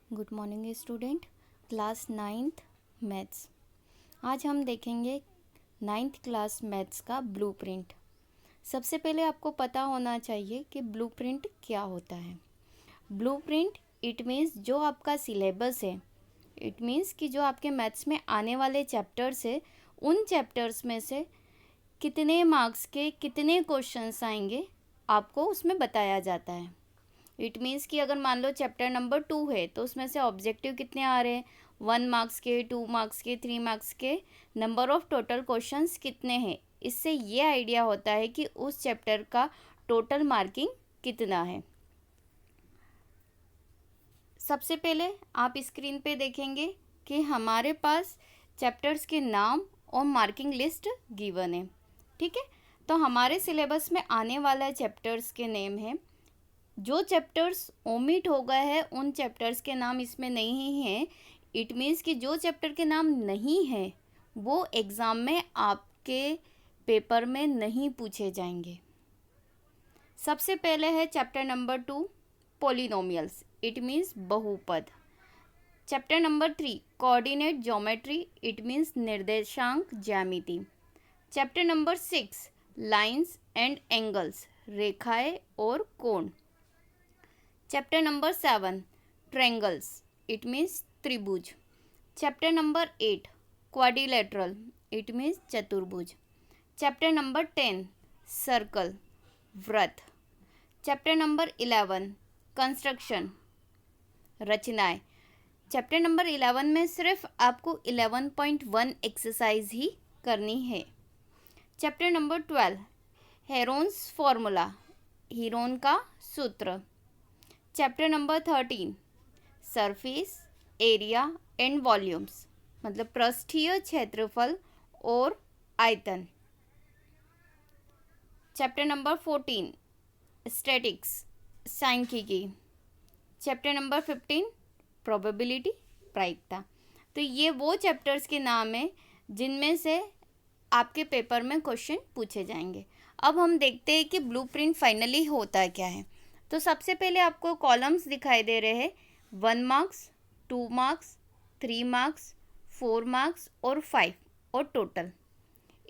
Good morning student. Class ninth maths. आज हम देखेंगे नाइन्थ क्लास मैथ्स का ब्लूप्रिंट। सबसे पहले आपको पता होना चाहिए कि ब्लूप्रिंट क्या होता है। ब्लूप्रिंट इट मीन्स जो आपका सिलेबस है, इट मीन्स कि जो आपके मैथ्स में आने वाले चैप्टर्स है, उन चैप्टर्स में से कितने मार्क्स के कितने क्वेश्चंस आएंगे आपको उसमें बताया जाता है। इट मीन्स कि अगर मान लो चैप्टर नंबर 2 है तो उसमें से ऑब्जेक्टिव कितने आ रहे हैं, 1 मार्क्स के, 2 मार्क्स के, 3 मार्क्स के, नंबर ऑफ टोटल क्वेश्चंस कितने हैं। इससे ये आइडिया होता है कि उस चैप्टर का टोटल मार्किंग कितना है। सबसे पहले आप स्क्रीन पे देखेंगे कि हमारे पास चैप्टर्स के नाम और मार्किंग लिस्ट गिवन है। ठीक है, तो हमारे सिलेबस में आने वाला चैप्टर्स के नेम है। जो चैप्टर्स ओमिट हो गए हैं उन चैप्टर्स के नाम इसमें नहीं हैं। इट मीन्स कि जो चैप्टर के नाम नहीं है वो एग्ज़ाम में आपके पेपर में नहीं पूछे जाएंगे। सबसे पहले है chapter number 2 polynomials, it means बहुपद। Chapter number 3 coordinate geometry, it means निर्देशांक ज्यामिति। Chapter number 6 lines and angles, रेखाएं और कोण। Chapter number 7 triangles, it means त्रिभुज। Chapter number 8 quadrilateral, it means चतुर्भुज। चैप्टर नंबर 10 सर्कल, वृत्त। चैप्टर नंबर 11 कंस्ट्रक्शन, रचनाएं। चैप्टर नंबर 11 में सिर्फ आपको 11.1 एक्सरसाइज ही करनी है। Chapter number 12 Heron's formula, Heron का सूत्र। Chapter number 13 surface area and volumes, मतलब पृष्ठीय क्षेत्रफल और आयतन। चैप्टर नंबर 14 स्टैटिक्स, सांख्यिकी। चैप्टर नंबर 15 प्रोबेबिलिटी, प्रायिकता। तो ये वो चैप्टर्स के नाम हैं जिनमें से आपके पेपर में क्वेश्चन पूछे जाएंगे। अब हम देखते हैं कि ब्लूप्रिंट फाइनली होता क्या है। तो सबसे पहले आपको कॉलम्स दिखाई दे रहे हैं, 1 मार्क्स, 2 मार्क्स, 3 मार्क्स, 4 मार्क्स और 5 और टोटल।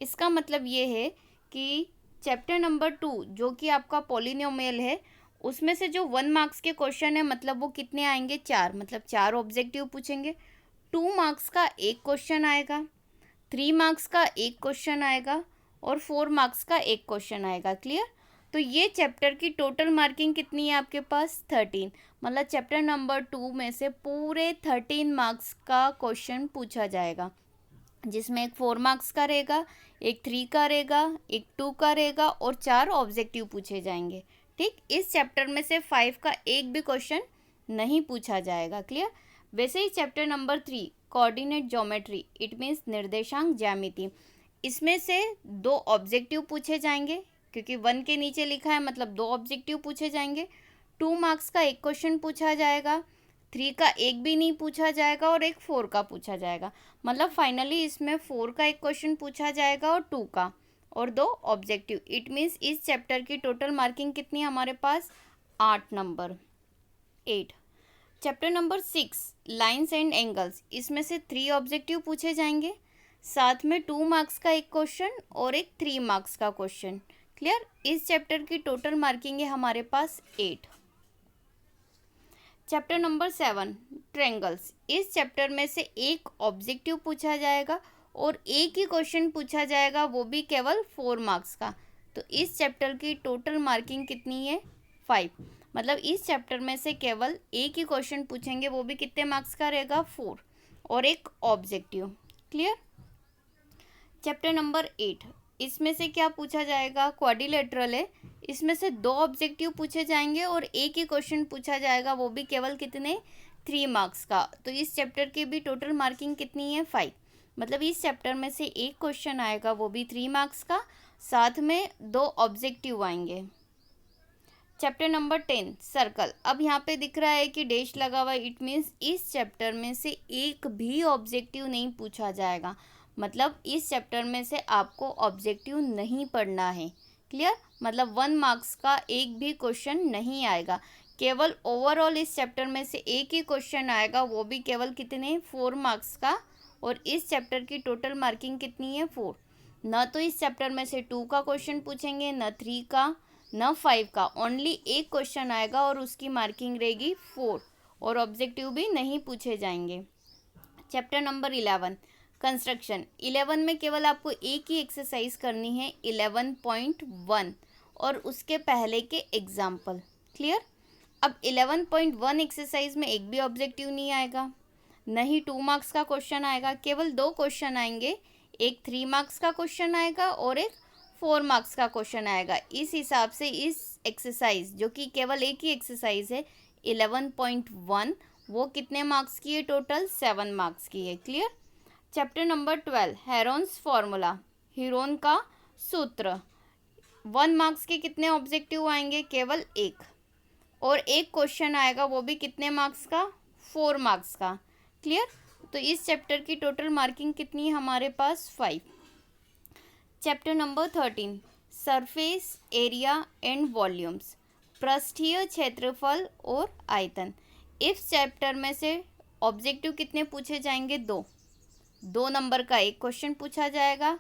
इसका मतलब ये है कि चैप्टर नंबर 2 जो कि आपका पॉलिनोमियल है, उसमें से जो 1 मार्क्स के क्वेश्चन है मतलब वो कितने आएंगे, 4, मतलब 4 ऑब्जेक्टिव पूछेंगे। 2 मार्क्स का एक क्वेश्चन आएगा, 3 मार्क्स का एक क्वेश्चन आएगा और 4 मार्क्स का एक क्वेश्चन आएगा। क्लियर। तो ये चैप्टर की टोटल मार्किंग कितनी है आपके पास, 13। मतलब चैप्टर नंबर 2 में से पूरे 13 मार्क्स का क्वेश्चन पूछा जाएगा, जिसमें एक 4 मार्क्स का रहेगा, एक 3 का रहेगा, एक 2 का रहेगा और 4 ऑब्जेक्टिव पूछे जाएंगे। ठीक, इस चैप्टर में से 5 का एक भी क्वेश्चन नहीं पूछा जाएगा। क्लियर। वैसे ही chapter number 3 coordinate geometry, it means निर्देशांक ज्यामिति, इसमें से 2 ऑब्जेक्टिव पूछे जाएंगे, क्योंकि 1 के नीचे लिखा है मतलब 2 ऑब्जेक्टिव पूछे जाएंगे। 2 मार्क्स का एक क्वेश्चन पूछा जाएगा, 3 का एक भी नहीं पूछा जाएगा और एक 4 का पूछा जाएगा। मतलब फाइनली इसमें 4 का एक क्वेश्चन पूछा जाएगा और 2 का और 2 ऑब्जेक्टिव। इट मीन्स इस चैप्टर की टोटल मार्किंग कितनी है हमारे पास, 8 number, 8। Chapter number 6 lines and angles, इसमें से 3 ऑब्जेक्टिव पूछे जाएंगे, साथ में 2 मार्क्स का एक क्वेश्चन और एक 3 मार्क्स का क्वेश्चन। क्लियर। इस चैप्टर की टोटल मार्किंग है हमारे पास 8। चैप्टर नंबर 7 ट्रायंगल्स, इस चैप्टर में से एक ऑब्जेक्टिव पूछा जाएगा और एक ही क्वेश्चन पूछा जाएगा, वो भी केवल 4 मार्क्स का। तो इस चैप्टर की टोटल मार्किंग कितनी है, 5। मतलब इस चैप्टर में से केवल एक ही क्वेश्चन पूछेंगे, वो भी कितने मार्क्स का रहेगा, 4 और एक ऑब्जेक्टिव। क्लियर। चैप्टर नंबर 8, इसमें से क्या पूछा जाएगा, क्वाड्रिलेटरल है, इसमें से 2 ऑब्जेक्टिव पूछे जाएंगे और एक ही क्वेश्चन पूछा जाएगा, वो भी केवल कितने, 3 मार्क्स का। तो इस चैप्टर की भी टोटल मार्किंग कितनी है, 5। मतलब इस चैप्टर में से एक क्वेश्चन आएगा, वो भी 3 मार्क्स का, साथ में 2 ऑब्जेक्टिव आएंगे। चैप्टर नंबर 10 सर्कल, अब यहाँ पे दिख रहा है कि डैश लगा हुआ, इट मीन्स इस चैप्टर में से एक भी ऑब्जेक्टिव नहीं पूछा जाएगा। मतलब इस चैप्टर में से आपको ऑब्जेक्टिव नहीं पढ़ना है। क्लियर। मतलब 1 मार्क्स का एक भी क्वेश्चन नहीं आएगा, केवल ओवरऑल इस चैप्टर में से एक ही क्वेश्चन आएगा, वो भी केवल कितने 4 मार्क्स का, और इस चैप्टर की टोटल मार्किंग कितनी है 4। न तो इस चैप्टर में से 2 का क्वेश्चन पूछेंगे, न 3 का, न 5 का, ओनली एक क्वेश्चन आएगा और उसकी मार्किंग रहेगी 4, और ऑब्जेक्टिव भी नहीं पूछे जाएंगे। Chapter number 11 construction. 11 में केवल आपको एक ही एक्सरसाइज करनी है 11.1 और उसके पहले के एग्जाम्पल। क्लियर। अब 11.1 एक्सरसाइज में एक भी ऑब्जेक्टिव नहीं आएगा, नहीं 2 मार्क्स का क्वेश्चन आएगा, केवल 2 क्वेश्चन आएंगे, एक 3 मार्क्स का क्वेश्चन आएगा और एक 4 मार्क्स का क्वेश्चन आएगा। इस हिसाब से इस एक्सरसाइज, जो कि केवल एक ही एक्सरसाइज है 11.1, वो कितने मार्क्स की है टोटल 7 मार्क्स की है। Clear. Chapter number 12 Heron's formula, Heron का सूत्र। 1 मार्क्स के कितने ऑब्जेक्टिव आएंगे, केवल एक, और एक क्वेश्चन आएगा, वो भी कितने मार्क्स का 4 मार्क्स का। क्लियर। तो इस चैप्टर की टोटल मार्किंग कितनी है हमारे पास 5। Chapter number 13 surface area and volumes, पृष्ठीय क्षेत्रफल और आयतन। इस चैप्टर में से ऑब्जेक्टिव कितने पूछे जाएंगे, 2 नंबर का एक क्वेश्चन पूछा जाएगा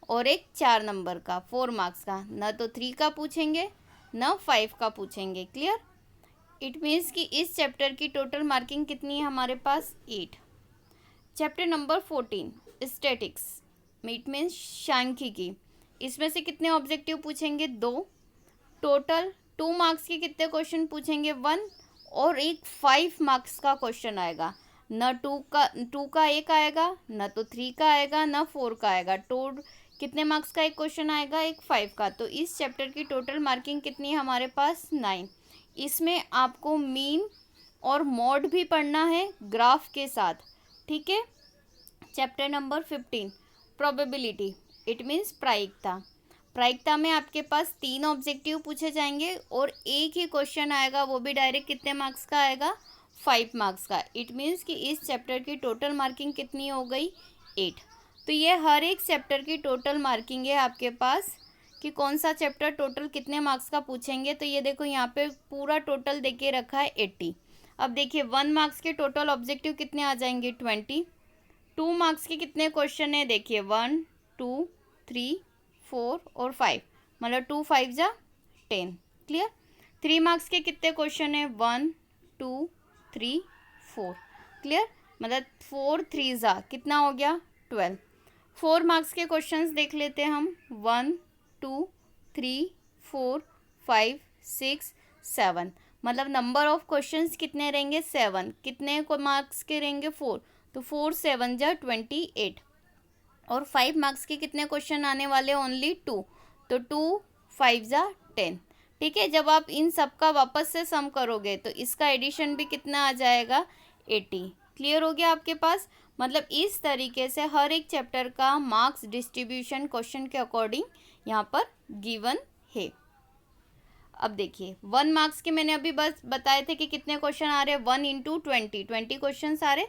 और एक 4 नंबर का 4 मार्क्स का, न तो 3 का पूछेंगे न 5 का पूछेंगे। क्लियर। इट मीन्स कि इस चैप्टर की टोटल मार्किंग कितनी है हमारे पास 8। Chapter number 14 statics, it means सांख्यिकी। इसमें से कितने ऑब्जेक्टिव पूछेंगे, 2, टोटल 2 मार्क्स के कितने क्वेश्चन पूछेंगे 1, और एक 5 मार्क्स का क्वेश्चन आएगा, न 2 का एक आएगा, न तो 3 का आएगा, न 4 का आएगा, कितने मार्क्स का एक क्वेश्चन आएगा, एक 5 का। तो इस चैप्टर की टोटल मार्किंग कितनी है हमारे पास 9। इसमें आपको मीन और मॉड भी पढ़ना है ग्राफ के साथ। ठीक है। Chapter number 15 probability, it means प्रायिकता। प्रायिकता में आपके पास 3 ऑब्जेक्टिव पूछे जाएंगे और एक ही क्वेश्चन आएगा, वो भी डायरेक्ट कितने मार्क्स का आएगा, 5 मार्क्स का। इट मीन्स कि इस चैप्टर की टोटल मार्किंग कितनी हो गई 8। तो ये हर एक चैप्टर की टोटल मार्किंग है आपके पास कि कौन सा चैप्टर टोटल कितने मार्क्स का पूछेंगे। तो ये देखो यहाँ पे पूरा टोटल दे के रखा है 80। अब देखिए 1 मार्क्स के टोटल ऑब्जेक्टिव कितने आ जाएंगे 20। 2 मार्क्स के कितने क्वेश्चन है, देखिए 1 2 3 4 और 5, मतलब 2 5 जा 10। क्लियर। 3 मार्क्स के कितने क्वेश्चन है, 1 2 3 4। क्लियर। मतलब 4 3 जा कितना हो गया 12। 4 मार्क्स के क्वेश्चंस देख लेते हैं हम, 1 2 3 4 5 6 7, मतलब नंबर ऑफ क्वेश्चंस कितने रहेंगे 7। कितने मार्क्स के रहेंगे 4, तो 4 7 जा 28, और 5 मार्क्स के कितने क्वेश्चन आने वाले ओनली 2, तो 2 5 जा 10। ठीक है। जब आप इन सब का वापस से सम करोगे तो इसका एडिशन भी कितना आ जाएगा 80। क्लियर हो गया आपके पास। मतलब इस तरीके से हर एक चैप्टर का मार्क्स डिस्ट्रीब्यूशन क्वेश्चन के अकॉर्डिंग यहाँ पर गिवन है। अब देखिए 1 मार्क्स के मैंने अभी बस बताए थे कि कितने क्वेश्चन आ रहे हैं, 1 इंटू 20 क्वेश्चन आ रहे,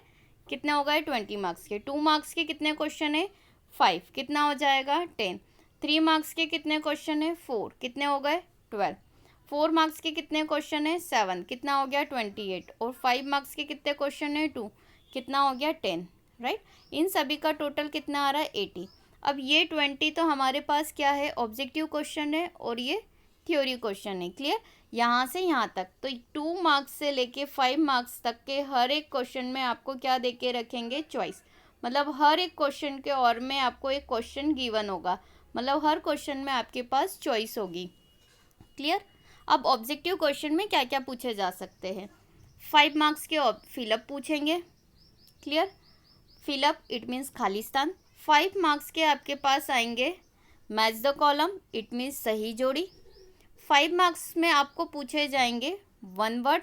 कितना हो गए 20 मार्क्स के। 2 मार्क्स के कितने क्वेश्चन है 5, कितना हो जाएगा 10। 3 मार्क्स के कितने क्वेश्चन है 4, कितने हो गए 12। 4 मार्क्स के कितने क्वेश्चन है 7, कितना हो गया 28, और 5 मार्क्स के कितने क्वेश्चन है 2, कितना हो गया 10। राइट। इन सभी का टोटल कितना आ रहा है 80। अब ये 20 तो हमारे पास क्या है ऑब्जेक्टिव क्वेश्चन है और ये थ्योरी क्वेश्चन है। क्लियर। यहाँ से यहाँ तक तो 2 मार्क्स से लेके 5 मार्क्स तक के हर एक क्वेश्चन में आपको क्या दे के रखेंगे चॉइस, मतलब हर एक क्वेश्चन के और में आपको एक क्वेश्चन गिवन होगा, मतलब हर क्वेश्चन में आपके पास चॉइस होगी। क्लियर। अब ऑब्जेक्टिव क्वेश्चन में क्या क्या पूछे जा सकते हैं, 5 मार्क्स के फिलअप पूछेंगे। क्लियर। फिलअप इट मीन्स खाली स्थान। 5 मार्क्स के आपके पास आएंगे match the column, it means सही जोड़ी। 5 मार्क्स में आपको पूछे जाएंगे 1 वर्ड,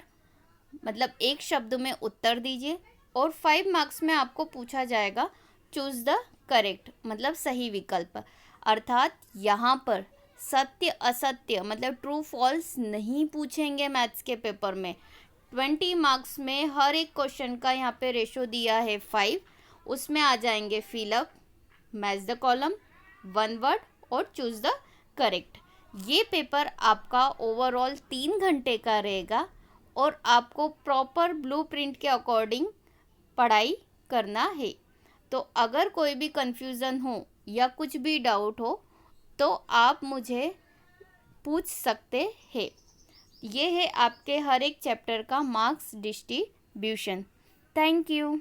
मतलब एक शब्द में उत्तर दीजिए, और 5 मार्क्स में आपको पूछा जाएगा चूज द करेक्ट, मतलब सही विकल्प। अर्थात यहाँ पर सत्य असत्य मतलब ट्रू फॉल्स नहीं पूछेंगे मैथ्स के पेपर में। 20 मार्क्स में हर एक क्वेश्चन का यहाँ पे रेशो दिया है 5, उसमें आ जाएंगे fill up, match the column, 1 word और चूज द करेक्ट। ये पेपर आपका ओवरऑल 3 घंटे का रहेगा और आपको प्रॉपर ब्लूप्रिंट के अकॉर्डिंग पढ़ाई करना है। तो अगर कोई भी कन्फ्यूज़न हो या कुछ भी डाउट हो तो आप मुझे पूछ सकते हैं। ये है आपके हर एक चैप्टर का मार्क्स डिस्ट्रीब्यूशन। Thank you.